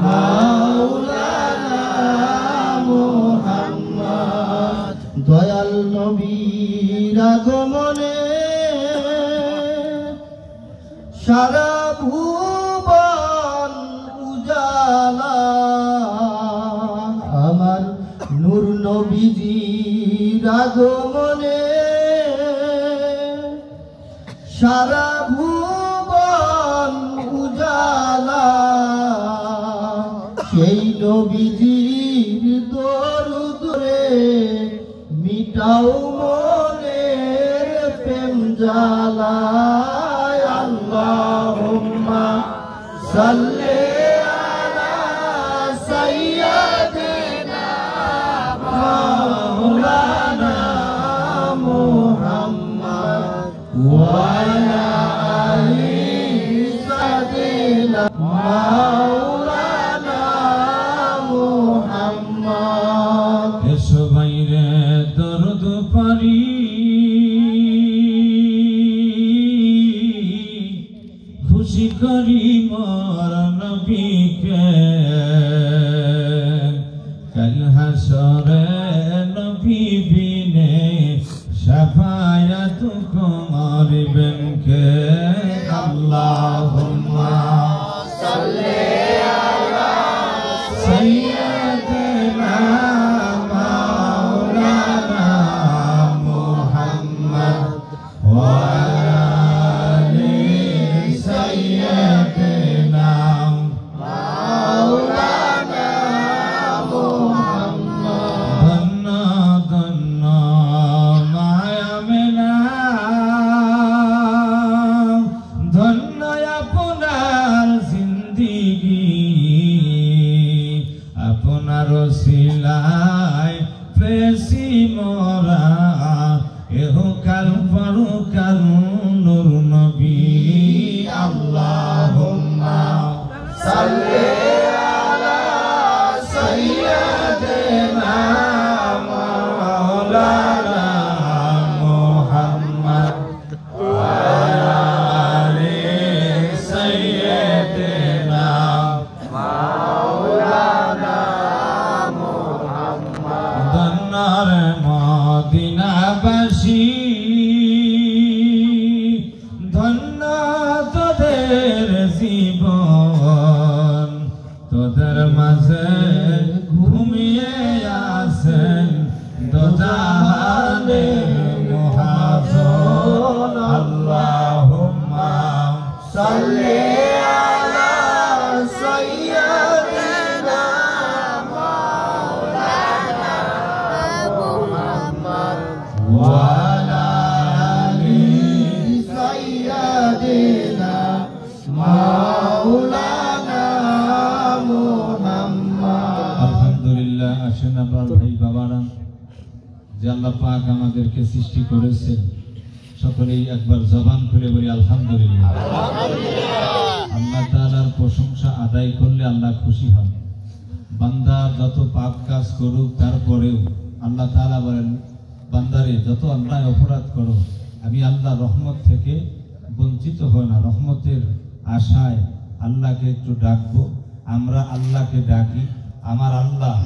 মাওলানা মুহাম্মদ। দয়াল নবীর আগমনে সারা ভুবন উজালা, আমার নূর নবীজির আগমনে সারা ভুবন উজালা। সেই নবীজির দরুদে মিটাও মনের প্রেম জ্বালা। আল্লাহুম্মা সাল্লি আলা সাইয়্যিদিনা মাওলানা মুহাম্মদ ওয়া আলা আলি সাইয়্যিদিনা মাওলানা মুহাম্মদ। এসো বাইরে দরদ পারি খুশি করি মোর নবীকে, কাল হাসরে নবী বিনে শাফায়াত করিবেন কে। আল্লাহুম্মা সাল্লি আলা সাইয়্যিদিনা মাওলানা মুহাম্মদ ওয়া আলা আলি সাইয়্যিদিনা মাওলানা মুহাম্মদ। ধন্য ধন্য মায়া মেলা, ধন্য আপনার জিন্দিগি, আপনার সিলাই পেশি মোরা এহকাল পরকাল নূর নবী। আল্লাহুম্মা সাল্লি আলা সাইয়্যিদিনা মাওলানা মুহাম্মদ ওয়া আলা আলি সাইয়্যিদিনা মাওলানা মুহাম্মদ। ধন্যর মদিনাবাসী, ধন্য তোদের জীবন, তোদের মাঝে ঘুমিয়ে আছেন দোজাহানে মুহাজন। আল্লাহুম্মা সাল্লি আলা সাইয়্যিদিনা মাওলানা মুহাম্মদ ওয়া আলা আলি সাইয়্যিদিনা মাওলানা মুহাম্মদ। আলহামদুলিল্লাহ। আসেন আমার ভাই বাবারা, যে আল্লাহ পাক আমাদেরকে সৃষ্টি করেছে, সকলেই একবার জবান খুলে বলি আলহামদুলিল্লাহ। আল্লাহ তাআলার প্রশংসা আদায় করলে আল্লাহ খুশি হন। বান্দা যত পাপ কাজ করুক তারপরেও আল্লাহ তাআলা বলেন, বান্দারে যত অন্যায় অপরাধ করো আমি আল্লাহ রহমত থেকে বঞ্চিত হই না। রহমতের আশায় আল্লাহকে একটু ডাকবো। আমরা আল্লাহকে ডাকি, আমার আল্লাহ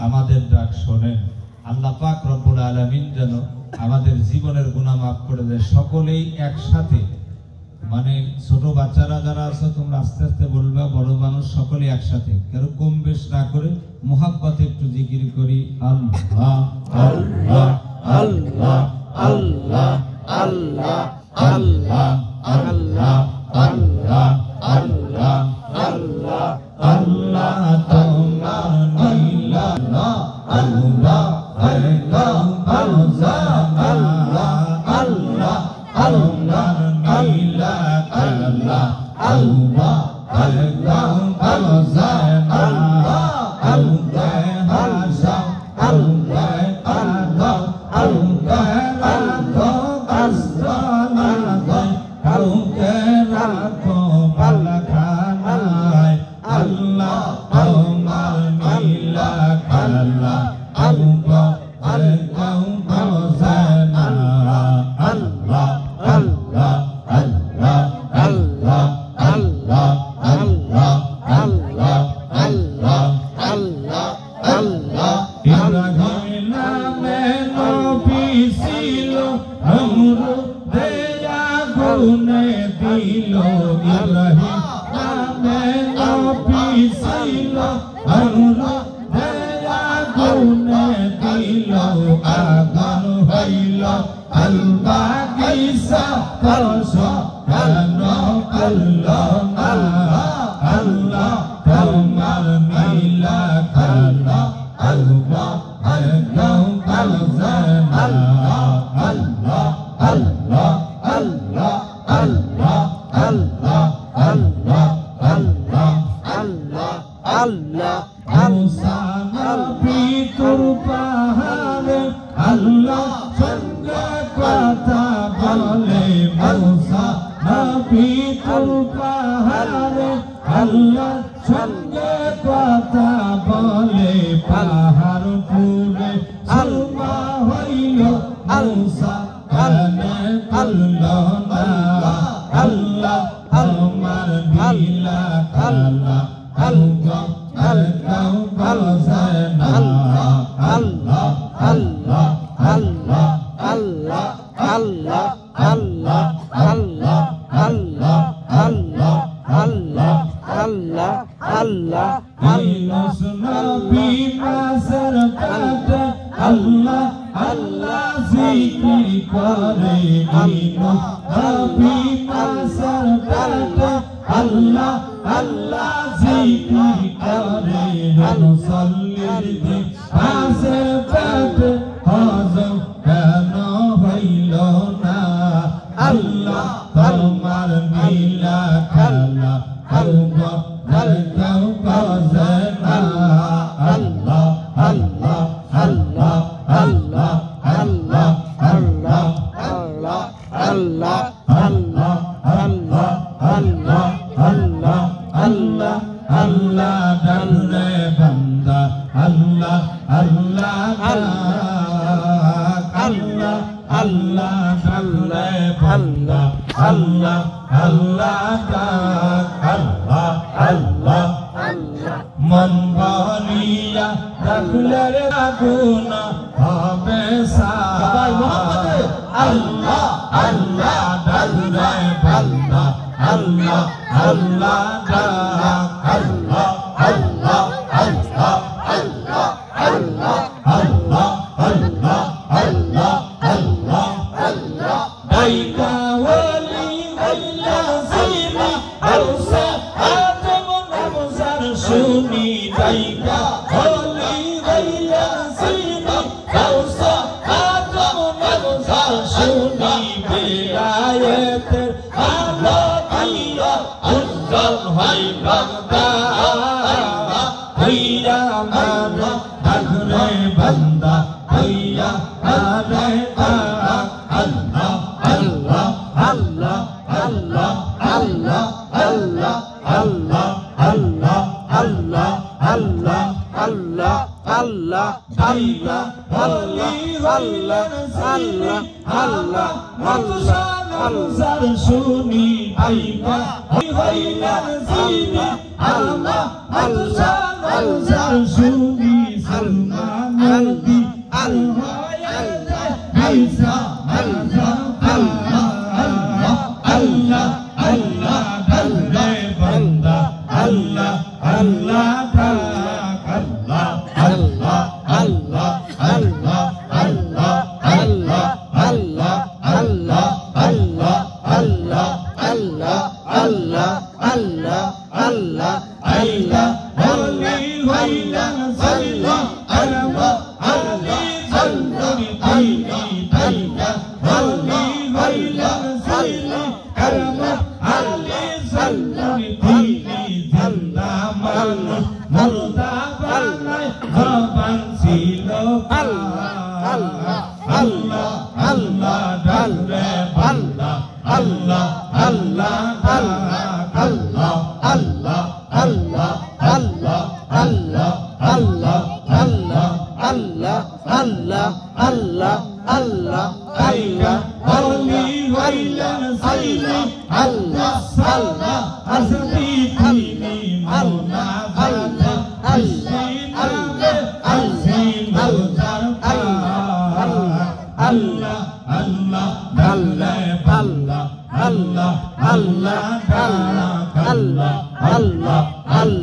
আমাদের ডাক শোনেন। আল্লাহ পাক রব্বুল আলামিন যেন আমাদের জীবনের গুনাহ মাফ করে দেয়। সকলেই একসাথে, মানে ছোট বাচ্চারা যারা আছে তোমরা আস্তে আস্তে বলবা, বড় মানুষ সকলে একসাথে, কেন কম বেশ না করে মুহাব্বতে একটু জিকির করি। আল্লাহ আল্লাহ আল্লাহ আল্লাহ আল্লাহ আল্লাহ আল্লাহ আল্লাহ আল্লাহ আল্লাহ আল্লাহ তোমার নীলা আল্লাহ আল্লাহ আল্লাহ আল্লাহ আল্লাহ আল্লাহ নীলা আল্লাহ আল্লাহ আল্লাহ আল্লাহ আল্লাহ আল্লাহ হাসা আল্লাহ আল্লাহ আল্লাহ রাখো আসমানায় কাউকে রাখো মালখানায় আল্লাহ তোমার নীলা আল্লাহ আল্লাহ আল্লাহ আল্লাহ আল্লাহ আল্লাহ আল্লাহ আল্লাহ আল্লাহ আল্লাহ আল্লাহ ছিল আল্লাহ দয়া গুনে দিল আগুন হইল আল্লাহ কিসা কেন করলো না আল্লাহ তোমার নীলা খেলা আল্লাহ একদম করছে না আল্লাহ আল্লাহ আল্লাহ আল্লাহ আল্লাহ আল্লাহ আল্লাহ আল্লাহ আল্লাহ মুসা নবী তুর পাহাড়ে আল্লাহ সঙ্গে কথা বলে মুসা নবী তুর পাহাড়ে আল্লাহ সঙ্গে কথা বলে পাহাড় পুরে সুরমা হইল মুসা কানে করলো না আল্লাহ আমার নীলা খেলা আল্লাহ একদম করছে না আল্লাহ আল্লাহ আল্লাহ আল্লাহ আল্লাহ আল্লাহ আল্লাহ আল্লাহ আল্লাহ আল্লাহ আল্লাহ আল্লাহ ইউনুস নবী মাছের পেটে আল্লাহ আল্লাহ জিকির করে ইউনুস নবী মাছের পেটে আল্লাহ আল্লাহ জিকির করে মুসল্লির দিন মাছের পেটে হজম কেন হইল না আল্লাহ তোমার নীলা খেলা আল্লাহ একদম করছে না আল্লাহ আল্লাহ আল্লাহ আল্লাহ আল্লাহ আল্লাহ আল্লাহ আল্লাহ আল্লাহ আল্লাহ আল্লাহ আল্লাহ আল্লাহ আল্লাহ ডালে বান্দা আল্লাহ আল্লাহ আল্লাহ আল্লাহ ডালে বান্দা আল্লাহ আল্লাহ আল্লাহ আল্লাহ মন ভরিয়া ডাকলে আগুন হবে সবাই মোহাম্মদে আল্লাহ আল্লাহ ডাকলে বান্দা আল্লাহ আল্লাহ আল্লাহ আল্লাহ আল্লাহ আল্লাহ আল্লাহ আল্লাহ আল্লাহ আল্লাহ আল্লাহ আল্লাহ দাইকা ওলি আল্লাহ জিনি আরসা আদম নামজার শুনি দাইকা ওলি আল্লাহ জিনি আরসা আদম নামজার শুনি বেলায়েতের আলো দিয়া উজ্জ্বল হয় বান্দা হইয়া মানে ডাকরে বান্দা হইয়া মানে আল্লাহ আল্লাহ আল্লাহ আল্লাহ আল্লাহ আল্লাহ আল্লাহ আল্লাহ আল্লাহ আল্লাহ আল্লাহ আল্লাহ আল্লাহ আল্লাহ আল্লাহ আল্লাহ আল্লাহ আল্লাহ আল্লাহ শুনি আইবা হইলা জিনি আল্লাহ আল্লাহ আল্লাহ শুনি সলমান নবী আল্লাহ আল্লাহ আল্লাহ আল্লাহ আল্লাহ আল্লাহ ডালে বান্দা আল্লাহ আল্লাহ আল্লাহ আল্লাহ আল্লাহ আল্লাহ আল্লাহ আল্লাহ আল্লাহ আল্লাহ আল্লাহ আল্লাহ আল্লাহ আল্লাহ আল্লাহ আল্লাহ আল্লাহ হলি হইলা সাল্লাহ আল্লাহ আল্লাহ সাল্লাল্লাহু আলাইহি হলি হইলা সাল্লাহ আল্লাহ আল্লাহ সাল্লাল্লাহু আলাইহি জিন্দা মানুষ মুর্দা বানায় জবান ছিল আল্লাহ আল্লাহ আল্লাহ আল্লাহ ডালে বান্দা আল্লাহ আল্লাহ আল্লাহ আল্লাহ আল্লাহ আল্লাহ আল্লাহ আল্লাহ আল্লাহ আল্লাহ আল্লাহ আল্লাহ আল্লাহ আল্লাহ হলি হইলা সাইলি আল্লাহ আল্লাহ আসলি তিনি মাওলা আল্লাহ আসলি নামে আসলি নজার আল্লাহ আল্লাহ ডালে বান্দা আল্লাহ আল্লাহ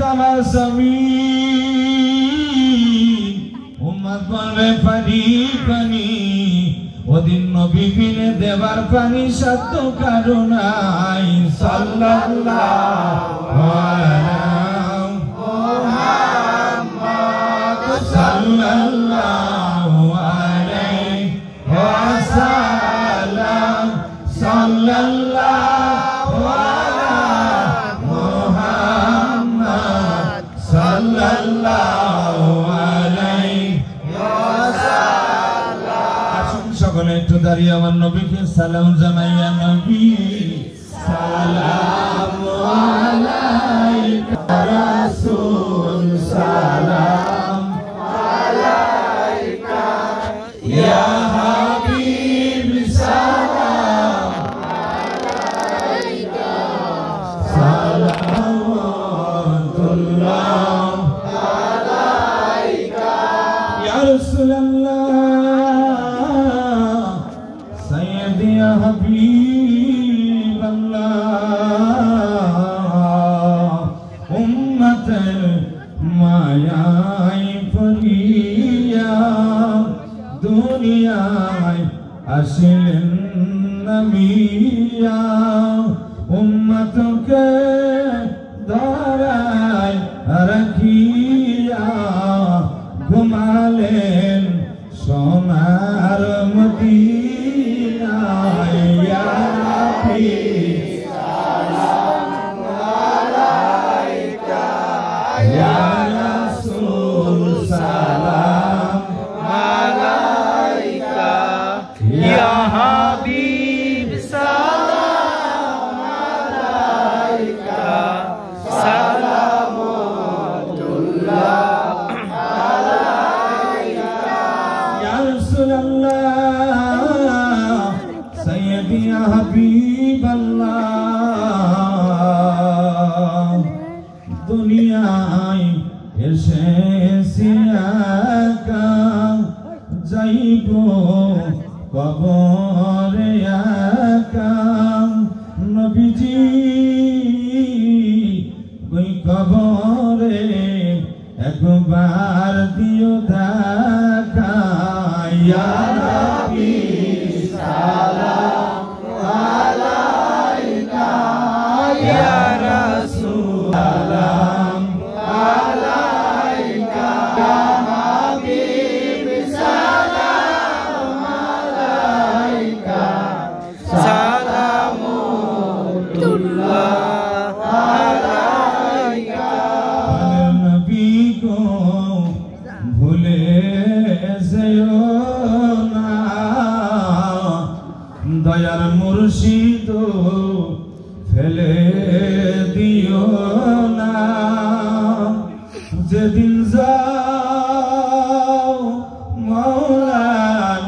তোমার জমিন উম্মত বলবে পানি পানি ওদিন নবী বিনে দেবার পানি সাধ্য কারো নাই সাল্লাল্লাহু আলাইহি মুহাম্মদ সাল্লাল্লাহু আলাইহি ওয়াসাল্লাম সাল্লাল্লাহু আলা মুহাম্মদ সাল্লাল্লাহু আলাইহি সকলে একটু দাঁড়িয়ে আমার নবীকে সালাম জানাইয়া নবী সালাম আলাইকা রাসূল সালাম আলাইকা ইয়া হাবিব সালাম আলাইকা সালামুল্লাহ আলাইকা ইয়া রাসূলুল্লাহ يا حبيب الله أمة المايا فريا دنيا أصل النبي أمتك داراي ركيا ঘুমালেন সোনার মদিনা ইয়া নবী সালাম আলাইকা ইয়া রাসূল সালাম আলাইকা ইয়া হাবিব সালাম আলাইকা সালামুল্লাহ سيدي يا حبيب الله দুনিয়ায় এসেছি একা যাইব কবরে একা নবীজি ওই কবরে একবার দিও দেখা ইয়া নবী সালাম আলাইকা ইয়া রাসূল সালাম আলাইকা ইয়া হাবিব সালাম আলাইকা সালামুল্লাহ আলাইকা নবী কো ভুলে যেও না দয়ার মুর্শিদ ফেলে দিও না যেদিন যাও মওলার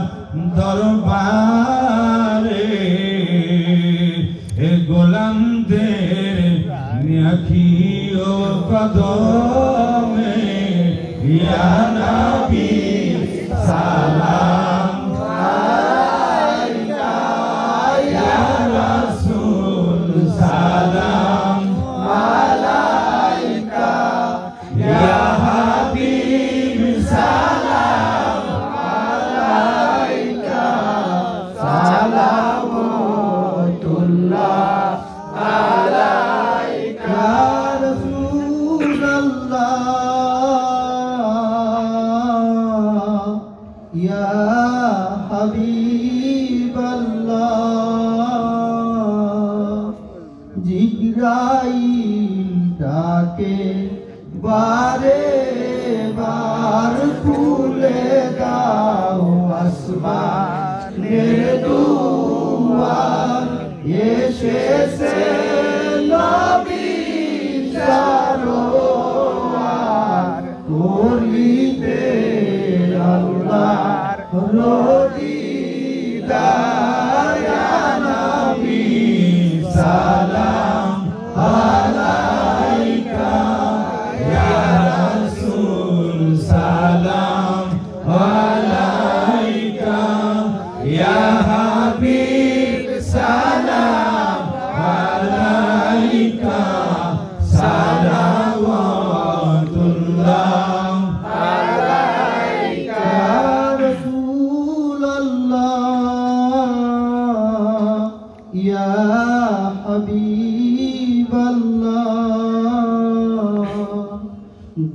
দরবারে এ গোলামদের রাখিও কদমে ইয়া নবী সালাম আলাইকা ইয়া রাসূল সালাম আলাইকা ইয়া হাবিব সালাম আলাইকা সালামুল্লাহ আলাইকা রাসূলুল্লাহ ইয়া হাবিবাল্লাহ জিবরাইল ডাকে বারে বার খুলে দাও আসমানের দুয়ার এসেছে নবী সরোয়ার করিতে আল্লাহর রদিদার ইয়া নবী সালাম আলাইকা ইয়া রাসূল সালাম আলাইকা ইয়া হাবিব সালাম আলাইকা সালাম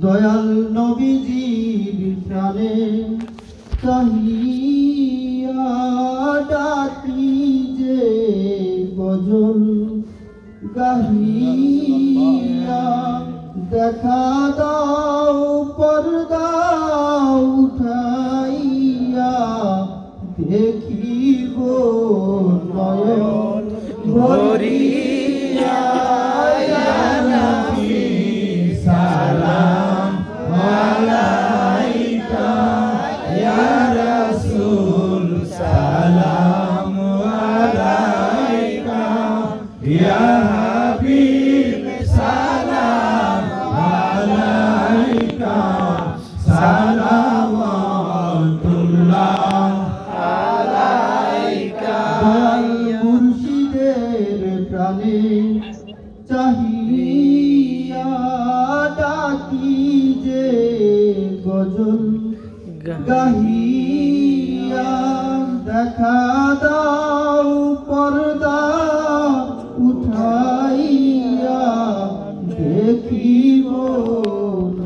দয়াল নবীজির প্রাণে চাহিয়া ডাকি যে গজল গাহিয়া দেখা দাও পর্দা উঠাইয়া দেখিব নয়ন ভরিয়া ইয়া নবী সালাম আলাইকা ইয়া রাসূল সালাম আলাইকা ইয়া হাবিব সালাম আলাইকা সালাওয়াতুল্লাহ আলাইকা মুর্শিদের প্রাণে চাহিয়া ডাকি যে গজল গাহিয়া দেখা দাও পর্দা উঠাইয়া দেখিব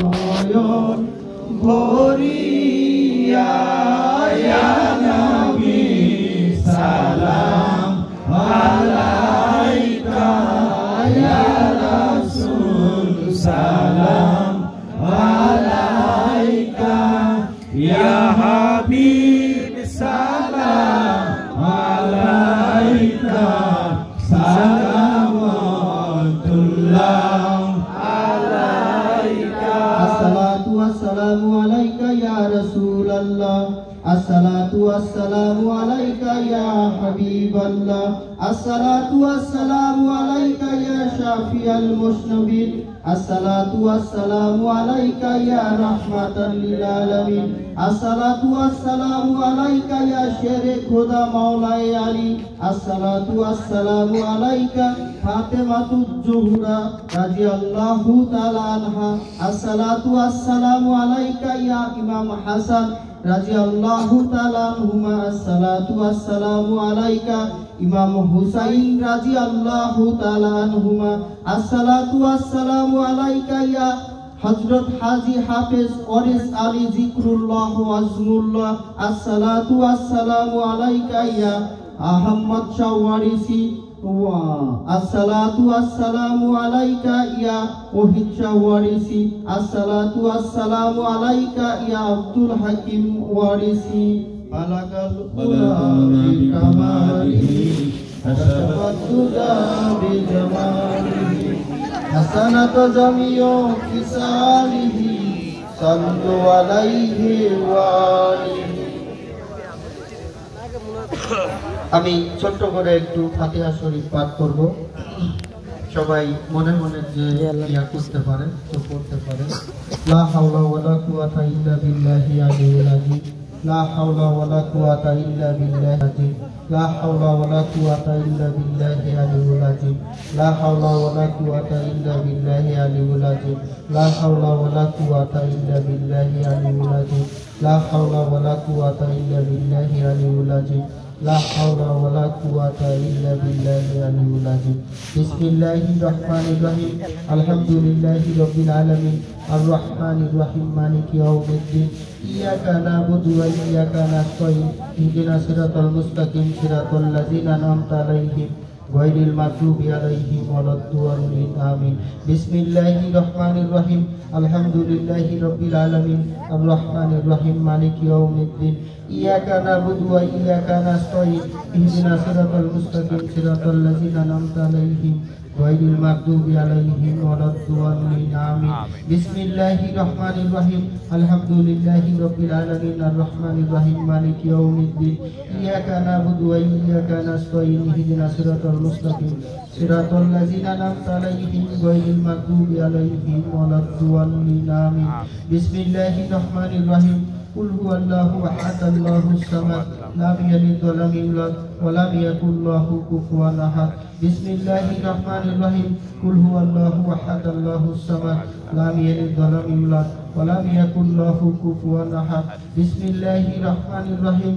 নয়ন ভরিয়া ইয়া নবী সালাম আলাইকা ইয়া রাসূল সালাম আলাইকা ইয়া হাবিব সালাম আলাইকা সালাওয়াতুল্লাহ আলাইকা আসসালাতু ওয়াসসালামু আলাইকা ইয়া রাসূলুল্লাহ আসসালাতু ওয়াসসালামু আলাইকা ইয়া হাবিবাল্লাহ আসসালাতু ওয়াসসালামু আলাইকা ইয়া শাফিয়াল মুশনবিন আসসালাতু ওয়াসসালামু আলাইকা ইয়া রাহমাতাল লিল আলামিন আসসালাতু ওয়াসসালামু আলাইকা ইয়া শেরে খোদা মাওলায়ে আলী আসসালাতু ওয়াসসালামু আলাইকা ফাতেমাতুজ জোহরা রাদিয়াল্লাহু তাআলা আনহা আসসালাতু ওয়াসসালামু আলাইকা ইয়া ইমাম হাসান রাদিয়াল্লাহু তাআলা আনহুমা আসসালাতু ওয়াসসালামু আলাইকা ইমাম হুসাইন রাদিয়াল্লাহু তাআলা আনহুমা আসসালাতু ওয়াসসালামু আলাইকা ইয়া হযরত হাজী হাফেজ ওয়ারিস আলী যিকরুল্লাহ ওয়াজমুল্লাহ আসসালাতু ওয়াসসালামু আলাইকা ইয়া আহমদ শাহ ওয়ারিসি আসসালাতু ওয়াসসালামু আলাইকা ইয়া ওহিদ শাহ ওয়ারিসি আসসালাতু ওয়াসসালামু আলাইকা ইয়া আব্দুল হাকিম ওয়ারিসি বালাগাল উলামা বিকামালিহি হাসাবাতুদা বিজামালিহি হাসানাত জামিউ কিসালিহি সাল্লু আলাইহি ওয়া আলিহি। আমি ছোট্ট করে একটু ফাতিহা শরীফ পাঠ করব, সবাই মনে মনে যে ইয়া করতে পারে তো পড়তে পারে। লা হাওলা ওয়ালা কুওয়াতা ইল্লা বিল্লাহি আলিয়্যিল আযীম, লা হাওলা ওয়ালা কুওয়াতা ইল্লা বিল্লাহি আযীম, লা হাওলা ওয়ালা কুওয়াতা ইল্লা বিল্লাহি আলিয়্যিল আযীম, লা হাওলা ওয়ালা কুওয়াতা ইল্লা বিল্লাহি আলিয়্যিল আযীম, লা হাওলা ওয়ালা কুওয়াতা ইল্লা বিল্লাহি আলিয়্যিল আযীম, লা হাওলা ওয়ালা কুওয়াতা ইল্লা বিল্লাহি আলিয়্যিল আযীম, লা হাওলা ওয়ালা কুওয়াতা ইল্লা বিল্লাহি আলিয়্যিল আযীম। বিসমিল্লাহির রহমানির রহিম, আলহামদুলিল্লাহি রাব্বিল আলামিন, আর রহমানির রহিম, মালিকি ইয়াউমিদ্দিন, ইয়াকা না'বুদু ওয়া ইয়াকা নাস্তাঈন, ইহদিনাস সিরাতাল মুস্তাকিম, সিরাতাল লাযিনা আন'আমতা আলাইহিম গায়রিল মাগদুবি আলাইহিম ওয়ালাদ-দাল্লিন, আমিন। বিসমিল্লাহির রহমানির রহিম, আলহামদুলিল্লাহি রাব্বিল আলামিন, আর রহমানির রহিম, মালিকি ইয়াউমিদ্দিন, ইয়াকা না'বুদু ওয়া ইয়াকা নাস্তাঈন, ইহদিনাস সিরাতাল মুস্তাকিম, সিরাতাল লাযিনা আন'আমতা আলাইহিম গায়রিল মাগদুবি আলাইহিম ওয়ালাদ-দাল্লিন, আমিন। বিসমিল্লাহির রহমানির রহিম, আলহামদুলিল্লাহি রাব্বিল আলামিন, আর রহমানির রহিম, মালিকি ইয়াউমিদ্দিন, ইয়াকা না'বুদু ওয়া ইয়াকা নাস্তাঈন, ইহদিনাস সিরাতাল মুস্তাকিম, সিরাতাল লাযিনা আন'আমতা আলাইহিম গায়রিল মাগদুবি আলাইহিম ওয়ালাদ-দাল্লিন, আমিন। বিসমিল্লাহির রহমানির রহিম, কুল হুয়াল্লাহু আহাদ, আল্লাহুস সামাদ, লাম ইয়ালিদ ওয়া লাম ইউলাদ ওয়া লাম ইয়াকুল লাহু কুফুয়ান আহাদ। বিসমিল্লাহির রহমানির রহিম, কুল হুয়াল্লাহু আহাদ, আল্লাহুস সামাদ, লাম ইয়ালিদ ওয়া লাম ইউলাদ ওয়া লাম ইয়াকুল লাহু কুফুয়ান আহাদ। বিসমিল্লাহির রহমানির রহিম,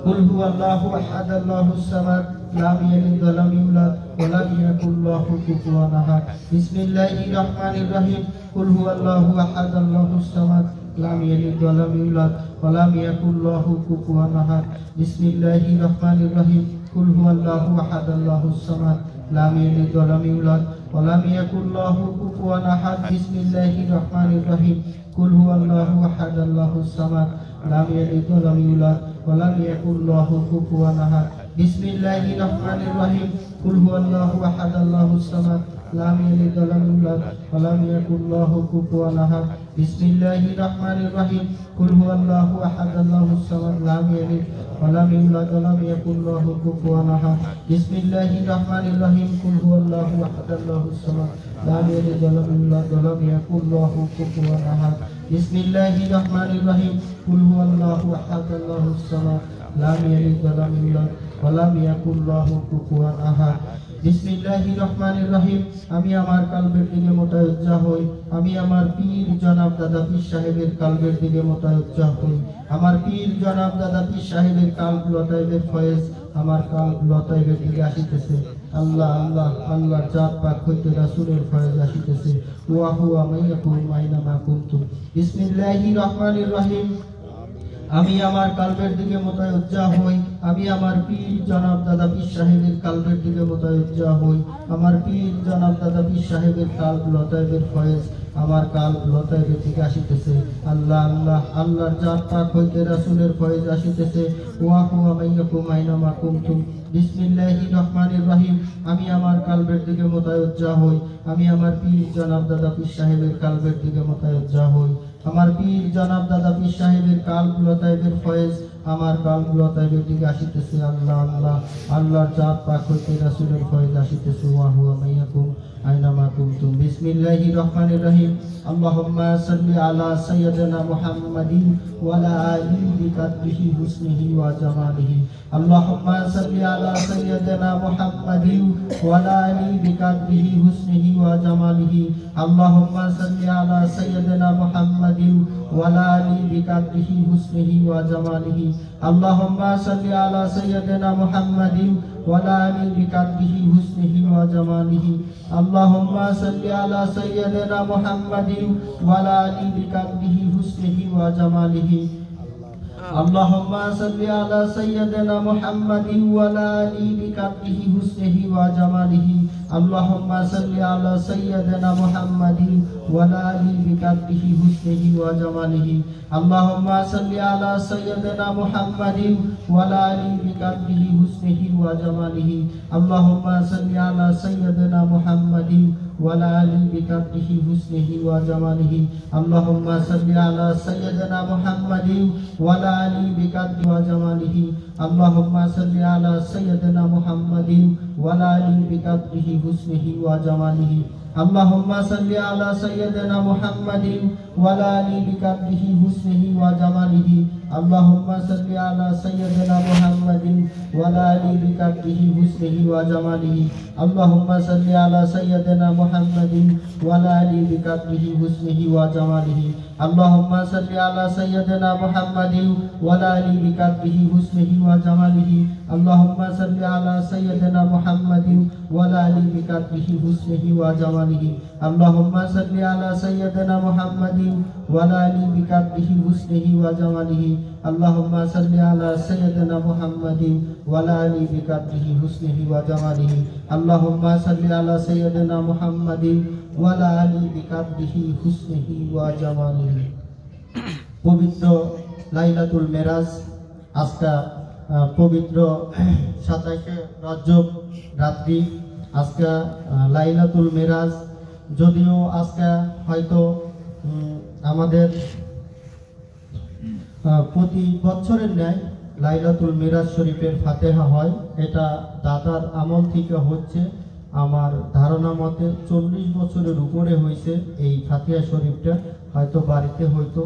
কুল হুয়াল্লাহু আহাদ, আল্লাহুস সামাদ, لم يلد ولم يولد ولم يكن له كفوا أحد بسم الله الرحمن الرحيم قل هو الله أحد الله الصمد لم يلد ولم يولد ولم يكن له كفوا أحد بسم الله الرحمن الرحيم قل هو الله أحد الله الصمد لم يلد ولم يولد ولم يكن له كفوا أحد بسم الله الرحمن الرحيم قل هو الله أحد الله الصمد لم يلد ولم يولد ولم يكن له كفوا أحد بسم الله الرحمن الرحيم قل هو الله أحد الله الصمد لم يلد ولم يولد ولم يكن له كفوا أحد بسم الله الرحمن الرحيم قل هو الله أحد الله الصمد لم يلد ولم يولد ولم يكن له كفوا أحد بسم الله الرحمن الرحيم قل هو الله أحد الله الصمد لم يلد ولم يولد ولم يكن له كفوا أحد بسم الله الرحمن الرحيم قل هو الله أحد الله الصمد لم يلد ولم يولد ولم يكن له كفوا أحد বিসমিল্লাহির রহমানির রহিম আমি আমার কালবের দিকে মোতায়েজ্জা হই আমি আমার পীর জনাব দাদা পীর সাহেবের কালবের দিকে মোতায়েজ্জা হই আমার পীর জনাব দাদা পীর সাহেবের কালব লতায়েবের ফয়েজ আমার কালব লতায়েবের দিকে আসিতেছে আল্লাহ আল্লাহ আল্লাহ জাত পাক হইতে রাসূলের ফয়েজ আসিতেছে ওয়া হুয়া মাইয়াকুম আইনামা কুনতুম বিসমিল্লাহির রহমানির রহিম আমি আমার কালবের দিকে মোতায়েজ্জা হই আমি আমার পীর জনাব দাদা পীর সাহেবের কালবের দিকে মোতায়েজ্জা হই আমার পীর জনাব দাদা পীর সাহেবের কালব লতায়েবের ফয়েজ আমার কালব লতায়েবের দিকে আসিতেছে আল্লাহ আল্লাহ আল্লাহর জাত পাক হইতে রাসূলের ফয়েজ আসিতেছে ওয়া হুয়া মাইয়াকুম আইনামা কুনতুম বিসমিল্লাহির রহমানির রহিম আমি আমার কালবের দিকে মোতায়েজ্জা হই আমি আমার পীর জনাব দাদা পীর সাহেবের কালবের দিকে মোতায়েজ্জা হই আমার পীর জনাব দাদা পীর সাহেবের কালব লতায়েবের ফয়েজ আমার কালব লতায়েবের দিকে আসিতেছে আল্লাহ আল্লাহ আল্লাহর জাত পাক হইতে রাসূলের ফয়েজ আসিতেছে ওয়া হুয়া মাইয়াকুম আইনামা কুনতুম বিসমিল্লাহির রহমানির রহিম আল্লাহুম্মা সাল্লি আলা সাইয়্যিদিনা মুহাম্মাদিন ওয়া আলা আলিহি বিকাদরিহি হুসনিহি ওয়া জামালিহি আল্লাহুম্মা সাল্লি আলা সাইয়্যিদিনা মুহাম্মাদিন ওয়া আলা আলিহি বিকাদরিহি হুসনিহি ওয়া জামালিহি আল্লাহুম্মা সাল্লি আলা সাইয়্যিদিনা মুহাম্মাদিন ওয়া আলা আলিহি বিকাদরিহি হুসনিহি ওয়া জামালিহি আল্লাহুম্মা সাল্লি আলা সাইয়্যিদিনা মুহাম্মাদিন ওয়া আলা আলিহি বিকাদরিহি হুসনিহি ওয়া জামালিহি আল্লাহুম্মা সাল্লি আলা সাইয়্যিদিনা মুহাম্মাদিন ওয়া আলা আলিহি বিকাদরিহি হুসনিহি ওয়া জামালিহি আল্লাহুম্মা সাল্লি আলা সাইয়্যিদিনা মুহাম্মাদিন ওয়া আলা আলিহি বিকাদরিহি হুসনিহি ওয়া জামালিহি আল্লাহুম্মা সাল্লি আলা সাইয়্যিদিনা মুহাম্মাদিন ওয়া আলা আলিহি বিকাদরিহি হুসনিহি ওয়া জামালিহি আল্লাহুম্মা সাল্লি আলা সাইয়্যিদিনা মুহাম্মাদিন ওয়া আলা আলিহি বিকাদরিহি হুসনিহি ওয়া জামালিহি আল্লাহুম্মা সাল্লি আলা সাইয়্যিদিনা মুহাম্মাদিন ওয়া আলা আলিহি বিকাদরিহি হুসনিহি ওয়া জামালিহি আল্লাহুম্মা সাল্লি আলা সাইয়্যিদিনা মুহাম্মাদিন ওয়া আলা আলিহি বিকাদরিহি ওয়া জামালিহি আল্লাহুম্মা সাল্লি আলা সাইয়্যিদিনা মুহাম্মাদিন ওয়া আলা আলিহি বিকাদরিহি হুসনিহি ওয়া জামালিহি আল্লাহুম্মা সাল্লি আলা সাইয়্যিদিনা মুহাম্মাদিন ওয়া আলা আলিহি বিকাদরিহি হুসনিহি ওয়া জামালিহি আল্লাহুম্মা সাল্লি আলা সাইয়্যিদিনা মুহাম্মাদিন ওয়া আলা আলিহি বিকাদরিহি হুসনিহি ওয়া জামালিহি আল্লাহুম্মা সাল্লি আলা সাইয়্যিদিনা মুহাম্মাদিন ওয়া আলা আলিহি বিকাদরিহি হুসনিহি ওয়া জামালিহি আল্লাহুম্মা সাল্লি আলা সাইয়্যিদিনা মুহাম্মাদিন ওয়া আলা আলিহি বিকাদরিহি হুসনিহি ওয়া জামালিহি আল্লাহুম্মা সাল্লি আলা সাইয়্যিদিনা মুহাম্মাদিন ওয়া আলা আলিহি বিকাদরিহি হুসনিহি ওয়া জামালিহি আল্লাহুম্মা সাল্লি আলা সাইয়্যিদিনা মুহাম্মাদিন ওয়া আলা আলিহি বিকাদরিহি হুসনিহি ওয়া জামালিহি আল্লাহুম্মা সাল্লি আলা সাইয়্যিদিনা মুহাম্মাদিন ওয়া আলা আলিহি বিকাদরিহি হুসনিহি ওয়া জামালিহি আল্লাহুম্মা সাল্লি আলা সাইয়্যিদিনা মুহাম্মাদিন ওয়া আলা আলিহি বিকাদরিহি হুসনিহি ওয়া জামালিহি। পবিত্র লাইলাতুল মেরাজ আজকে পবিত্র 27শে রজব রাত্রি আজকে লাইলাতুল মেরাজ। যদিও আজকে হয়তো আমাদের প্রতি বছরের ন্যায় লাইলাতুল মিরাজ শরীফের ফাতেহা হয়, এটা দাদার আমল থেকে হচ্ছে। আমার ধারণা মতে 40 বছরের উপরে হয়েছে এই ফাতিহা শরীফটা। হয়তো বাড়িতে হয়তো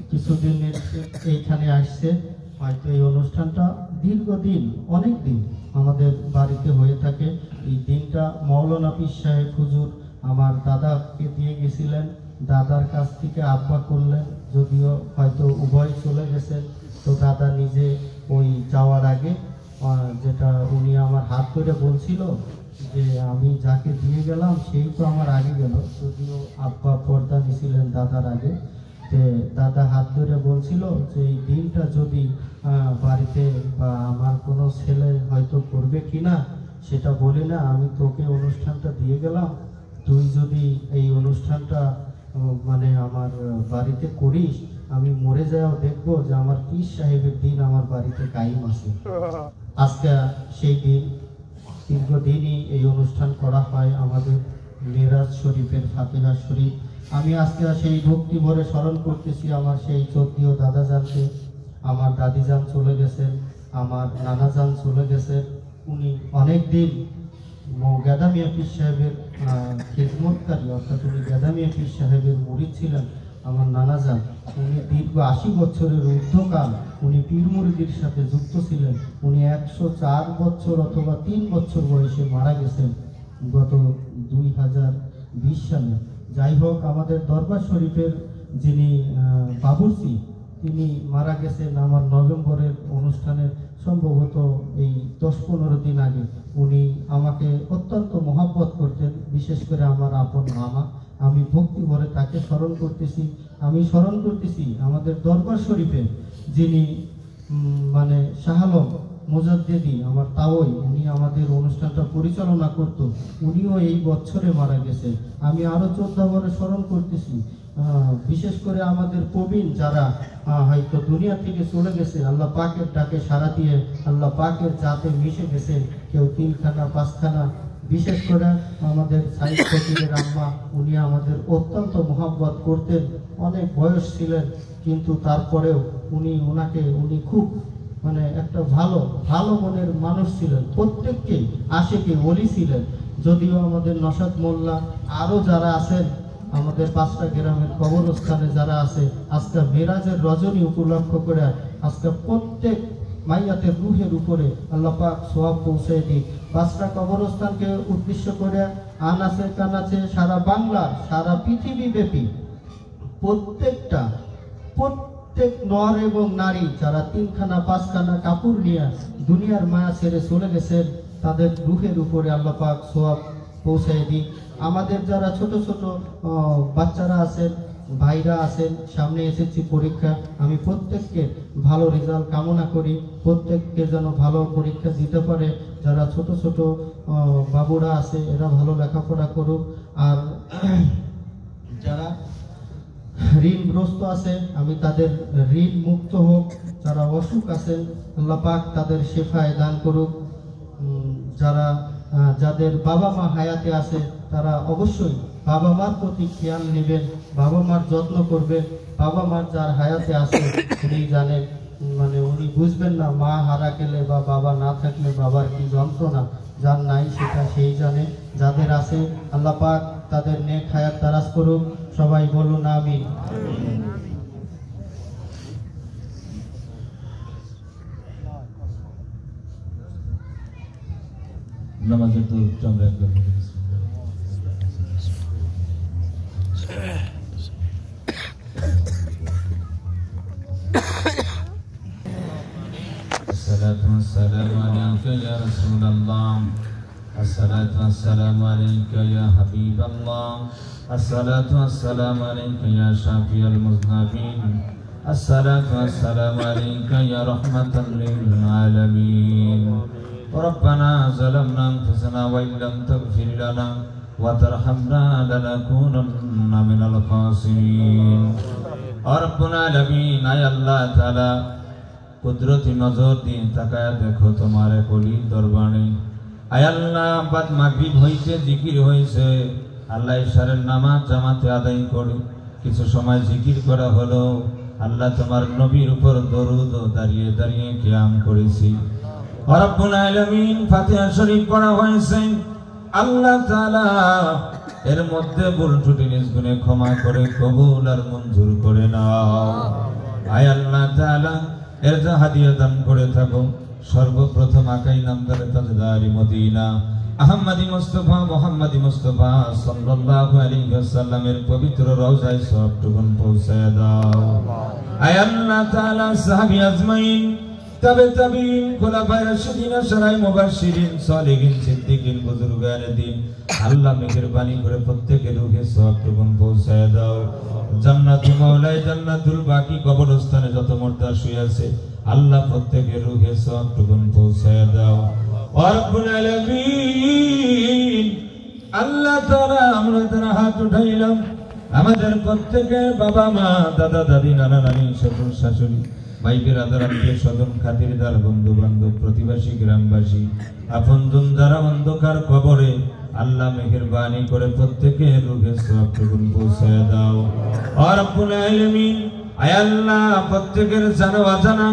কিছুদিন এইখানে আসছে, হয়তো এই অনুষ্ঠানটা দীর্ঘদিন অনেক দিন আমাদের বাড়িতে হয়ে থাকে। এই দিনটা মৌলানা পীর সাহেব হুজুর আমার দাদাকে দিয়ে গেছিলেন, দাদার কাছ থেকে আব্বা করলেন, যদিও হয়তো উভয় চলে গেছেন। তো দাদা নিজে ওই যাওয়ার আগে যেটা উনি আমার হাত ধরে বলছিল যে আমি যাকে দিয়ে গেলাম সেই তো আমার আগে গেল, যদিও আব্বা পর্দা নিয়েছিলেন দাদার আগে। দাদা হাত ধরে বলছিল যে এই দিনটা যদি বাড়িতে বা আমার কোনো ছেলে হয়তো করবে কিনা সেটা বলি না, আমি তোকে অনুষ্ঠানটা দিয়ে গেলাম, তুই যদি এই অনুষ্ঠানটা মানে আমার বাড়িতে করিস, আমি মরে যাও দেখবো যে আমার পীর সাহেবের দিন আমার বাড়িতে কায়েম আছে। আজকে সেই দিন, দীর্ঘদিনই এই অনুষ্ঠান করা হয় আমাদের মেরাজ শরীফের ফাতিহা শরীফ। আমি আজকে সেই ভক্তি ভরে স্মরণ করতেছি আমার সেই চোদ্দীয় দাদা জানকে। আমার দাদি যান চলে গেছেন, আমার নানা যান চলে গেছেন। উনি অনেক দিন গাদা মিয়া পীর সাহেবের খিদমতকারী, অর্থাৎ উনি গাদা মিয়া পীর সাহেবের মুরিদ ছিলেন। আমার নানা যান উনি দীর্ঘ 80 বছরের ঊর্ধ্বকাল উনি পীর মুরিদের সাথে যুক্ত ছিলেন। উনি 104 বছর অথবা 3 বছর বয়সে মারা গেছেন গত 2020 সালে। যাই হোক, আমাদের দরবার শরীফের যিনি বাবুর্চি তিনি মারা গেছেন আমার নভেম্বরের অনুষ্ঠানের সম্ভবত এই 10-15 দিন আগে। উনি আমাকে অত্যন্ত মহব্বত করতেন, বিশেষ করে আমার আপন মামা। আমি ভক্তি ভরে তাকে স্মরণ করতেছি। আমি স্মরণ করতেছি আমাদের দরবার শরীফে যিনি মানে শাহ আলম মুজাদ্দিদি আমার তাওই, উনি আমাদের অনুষ্ঠানটা পরিচালনা করত, উনিও এই বছরে মারা গেছে। আমি আরো 14 বারে স্মরণ করতেছি। বিশেষ করে আমাদের প্রবীণ যারা হয়তো দুনিয়া থেকে চলে গেছে, আল্লাহ পাকের ডাকে সাড়া দিয়ে আল্লাহ পাকের জাতে মিশে গেছে, কেউ 3খানা 5খানা। বিশেষ করে আমাদের সাইদ ফকিরের আম্মা, উনি আমাদের অত্যন্ত মহব্বত করতেন। অনেক বয়স ছিলেন কিন্তু তারপরেও উনি খুব মানে একটা ভালো মনের মানুষ ছিলেন। প্রত্যেককে আশেকে ওলি ছিলেন। যদিও আমাদের নসাদ মোল্লা আরো যারা আছেন আমাদের 5টা গ্রামের কবরস্থানে যারা আছে, আজকে মেরাজের রজনী উপলক্ষ করে আজকে প্রত্যেক মাইয়াতের রুহের উপরে আল্লাহ পাক সওয়াব পৌঁছে দিক। 5টা কবরস্থানকে উদ্দেশ্য করে আনাচে কানাচে সারা বাংলা সারা পৃথিবী ব্যাপী প্রত্যেক নর এবং নারী যারা 3খানা 5খানা কাপড় নিয়ে দুনিয়ার মায়া ছেড়ে চলে গেছেন, তাদের রুহের উপরে আল্লাহ পাক সওয়াব পৌঁছে দিক। আমাদের যারা ছোট ছোট বাচ্চারা আছেন, ভাইরা আছেন, সামনে এসেছি পরীক্ষা, আমি প্রত্যেককে ভালো রেজাল্ট কামনা করি, প্রত্যেককে যেন ভালো পরীক্ষা দিতে পারে। যারা ছোট ছোট বাবুরা আছে এরা ভালো লেখাপড়া করুক। আর যারা ঋণগ্রস্ত আছে আমি তাদের ঋণ মুক্ত হোক। যারা অসুখ আছেন আল্লাহ পাক তাদের শেফায়ে দান করুক। যাদের বাবা মা হায়াতে আছে তারা অবশ্যই বাবা মার প্রতি খেয়াল নেবেন, বাবা মার যত্ন করবেন। বাবা মার যার হায়াতে আছে উনি জানেন, মানে উনি বুঝবেন না মা হারা গেলে বা বাবা না থাকলে বাবার কি যন্ত্রণা। যার নাই সেটা সেই জানে। যাদের আছে আল্লাহ পাক তাদের নেক হায়াত দারাজ করুক। সবাই বলুন আমিন। নামাজের তো আমরা একবার الصلاة والسلام عليك يا رسول الله، الصلاة والسلام عليك يا حبيب الله، الصلاة والسلام عليك يا شافي المذنبين، الصلاة والسلام عليك يا رحمة للعالمين. ربنا ظلمنا أنفسنا وإن لم تغفر لنا وترحمنا لنكونن من الخاسرين. ربنا العالمين আয় আল্লাহ তাআলা কুদরতি নজর দিয়ে তাকায় দেখো তোমার কলি দরবারে। আয় আল্লাহ বাদ মাগরিব হইতে জিকির হয়েছে, আল্লাহ ইশারের নামাজ জামাতে আদায় করে কিছু সময় জিকির করা হলো। আল্লাহ তোমার নবীর উপর দরুদ দাঁড়িয়ে দাঁড়িয়ে কিয়াম করেছি। রব্বুল আলামিন ফাতিহা শরীফ পড়া হয়েছে, আল্লাহ তাআলা এর মধ্যে ভুল ত্রুটি নিজ গুণে ক্ষমা করে কবুল আর মঞ্জুর করে নাও। আয় আল্লাহ তাআলা এর যা হাদিয়া দান করে থাকো, সর্বপ্রথম আকাই নামদার তাজদারি মদিনা আহমদি মুস্তাফা মুহাম্মদি মুস্তাফা সাল্লাল্লাহু আলাইহি ওয়াসাল্লামের পবিত্র রওজায় সবটুকুন পৌঁছায় দাও। আয় আল্লাহ তাআলা সাহাবী আজমাইন তবে তাবিন খোলাফায়ে রাশিদিন আশরায়ে মুবাশশিরিন সালিহিন সিদ্দিকিন বুজুর্গানে দিন আল্লাহ মেহেরবানি করে প্রত্যেকের রুহে সওয়াবটুকুন পৌঁছায় দাও। জান্নাতুল মাওলায় জান্নাতুল বাকি কবরস্থানে যত মুর্দা শুয়ে আছে আল্লাহ প্রত্যেকের রুহে সওয়াবটুকুন পৌঁছায় দাও। ওয়া রাব্বুল আলামিন আল্লাহ তাআলা আমরা তারা হাত উঠাইলাম আমাদের প্রত্যেকের বাবা মা দাদা দাদি নানা নানি শ্বশুর শাশুড়ি ভাই বিরাদার আত্মীয় স্বজন খাতিরদার বন্ধু বান্ধব প্রতিবেশী গ্রামবাসী আপনজন যারা অন্ধকার কবরে আল্লাহ মেহেরবানি করে প্রত্যেকের রুহে সওয়াবটুকুন পৌঁছায় দাও। ওয়া রাব্বুল আলামিন আয় আল্লাহ প্রত্যেকের জানা অজানা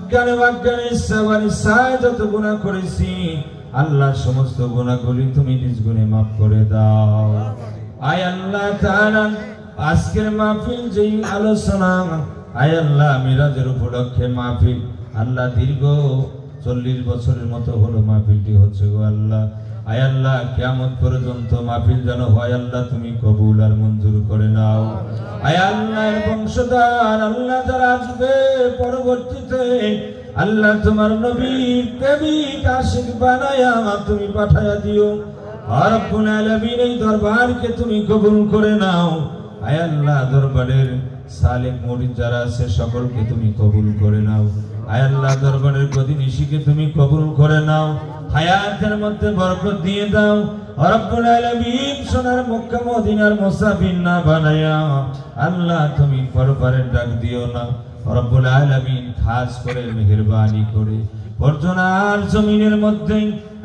জ্ঞানে অজ্ঞানে ইচ্ছা অনিচ্ছায় যত গুনাহ করেছি আল্লাহ সমস্ত গুনাহগুলি তুমি নিজ গুণে মাফ করে দাও। আয় আল্লাহ তাআলা আজকের মাহফিল যেই আলোচনা আয় আল্লাহ মিরাজের উপলক্ষে মাহফিল আল্লাহ দীর্ঘ 40 বছরের মতো হলো মাহফিলটি হচ্ছে গো আল্লাহ। আয় আল্লাহ কিয়ামত পর্যন্ত মাহফিল যেন হয় আল্লাহ তুমি কবুল আর মঞ্জুর করে নাও। আয় আল্লাহর বংশধর আল্লাহ যারা আসবে পরবর্তীতে আল্লাহ তোমার নবীর প্রেমিক আশিক বানায়া তুমি পাঠায়া দিও। আর রব্বুল আলামিন এই দরবারকে তুমি কবুল করে নাও। আয় আল্লাহ দরবারের সালেক মুরিদ যারা আছে সকলকে তুমি কবুল করে নাও। আয় আল্লাহ দরবারের প্রতিনিধিকে তুমি কবুল করে নাও, হায়াতের মধ্যে বরকত দিয়ে দাও। রব্বুল আলামিন সোনার মক্কা মদিনার মুসাফির না বানায়া আল্লাহ তুমি পরপারের ডাক দিও না। রব্বুল আলামিন খাস করে মেহেরবানি করে বর্জনার জমিনের মধ্যে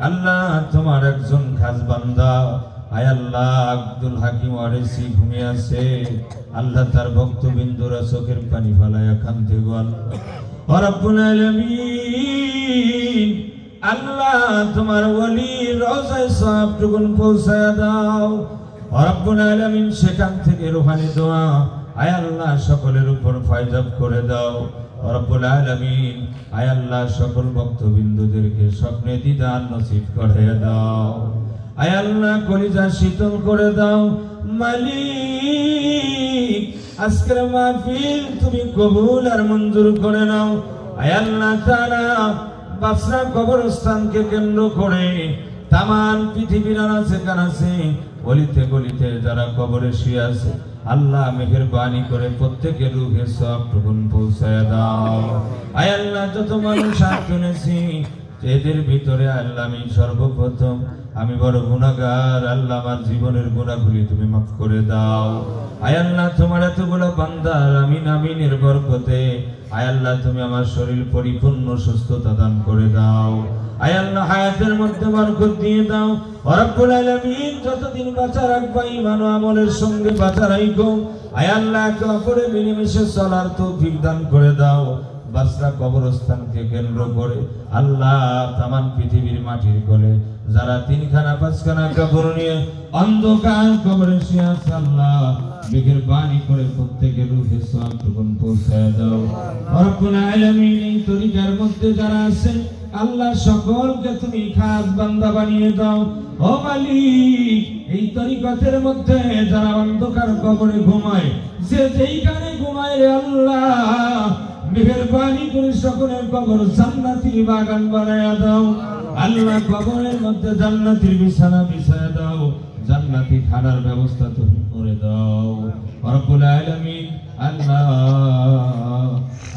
আল্লাহ তোমার একজন খাস বান্দা আয় আল্লাহ আব্দুল হাকিম ওয়ারিসি ঘুমিয়ে আছে আল্লাহ তার ভক্তবিন্দুরা চোখের পানি ফেলায়া কাঁদতে গো আল্লাহ। রব্বুল আলামিন আল্লাহ তোমার ওলি রওজায় সওয়াবটুকুন পৌঁছায়া দাও। রব্বুল আলামিন সেখান থেকে রূহানি দোয়া আয় আল্লাহ সকলের উপর ফায়জাব করে দাও। রব্বুল আলামিন আয় আল্লাহ সকল ভক্তবিন্দুদেরকে স্বপ্নে দিদার নসিব করে দাও। আয় আল্লাহ কলিজা শীতল করে দাও। মালিক আজকের মাহফিল তুমি কবুল আর মঞ্জুর করে নাও। আয় আল্লাহ তাআলা বাসরা কবরস্থানকে কেন্দ্র করে তামাম পৃথিবীর আনাচে কানাচে গলিতে গলিতে যারা কবরে শুয়ে আছে আল্লাহ মেহেরবানি করে প্রত্যেকের রূহে সওয়াবটুকুন পৌঁছায় দাও। আয় আল্লাহ যত মানুষ হাত তুলেছি এদের ভিতরে আল্লাহ আমি সর্বপ্রথম আমি বড় গুনাহগার আল্লাহ আমার জীবনের গুনাহগুলি তুমি মাফ করে দাও। আয় আল্লাহ তোমার এতগুলো বান্দার আমিন আমিনের বরকতে আয় আল্লাহ তুমি আমার শরীর পরিপূর্ণ সুস্থতা দান করে দাও। আয় আল্লাহ হায়াতের মধ্যে বরকত দিয়ে দাও। রব্বুল আলামিন যতদিন বাঁচা রাখবা ঈমান ও আমলের সঙ্গে বাঁচা রাখো। আয় আল্লাহ একে অপরের মিলেমিশে চলার তৌফিক দান করে দাও। বাসরা কবরস্থানকে কেন্দ্র করে আল্লাহ তামাম পৃথিবীর মাটির কোলে যারা 3খানা 5খানা কবর নিয়ে অন্ধকার কবরে শুয়ে আছে আল্লাহ মেহেরবানি করে প্রত্যেকের রূহে সওয়াবটুকুন পৌঁছায় দাও। রব্বুল আলামিন এই তরিকার মধ্যে যারা আছেন আল্লাহ সকলকে তুমি খাস বান্দা বানিয়ে দাও। ও মালিক এই তরিকতের মধ্যে যারা অন্ধকার কবরে ঘুমায় যে যেইখানে ঘুমায় রে আল্লাহ মেহেরবানি করে সকলের কবর জান্নাতি বাগান বানায়া দাও। আল্লাহ কবরের মধ্যে জান্নাতের বিছানা বিছায়া দাও, জান্নাতি খানার ব্যবস্থা তুমি করে দাও। রব্বুল আলামিন আল্লাহ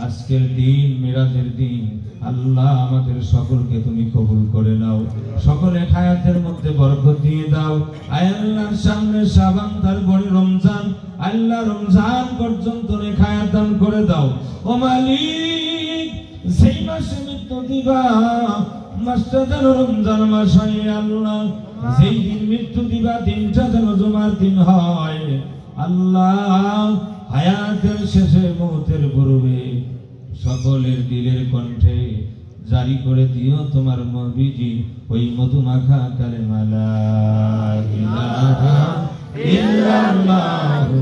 আজকের দিন মিরাজের দিন আল্লাহ আমাদের সকলকে তুমি কবুল করে নাও, সকলের হায়াতের মধ্যে বরকত দিয়ে দাও। আয় আল্লাহর সামনে শাবান তারপরে রমজান, আল্লাহ রমজান পর্যন্ত হায়াত দান করে দাও। ও মালিক সেই মাসে মৃত্যু দিবা মাসটা যেন রমজান মাস হয় আল্লাহ, যেই দিন মৃত্যু দিবা দিনটা যেন জুমার দিন হয় আল্লাহ। হায়াতের শেষে মৌতের পূর্বে সকলের দিলের কণ্ঠে জারি করে দিও তোমার নবীজি ওই মধুমাখা কালেমা লা ইলাহা ইল্লাল্লাহু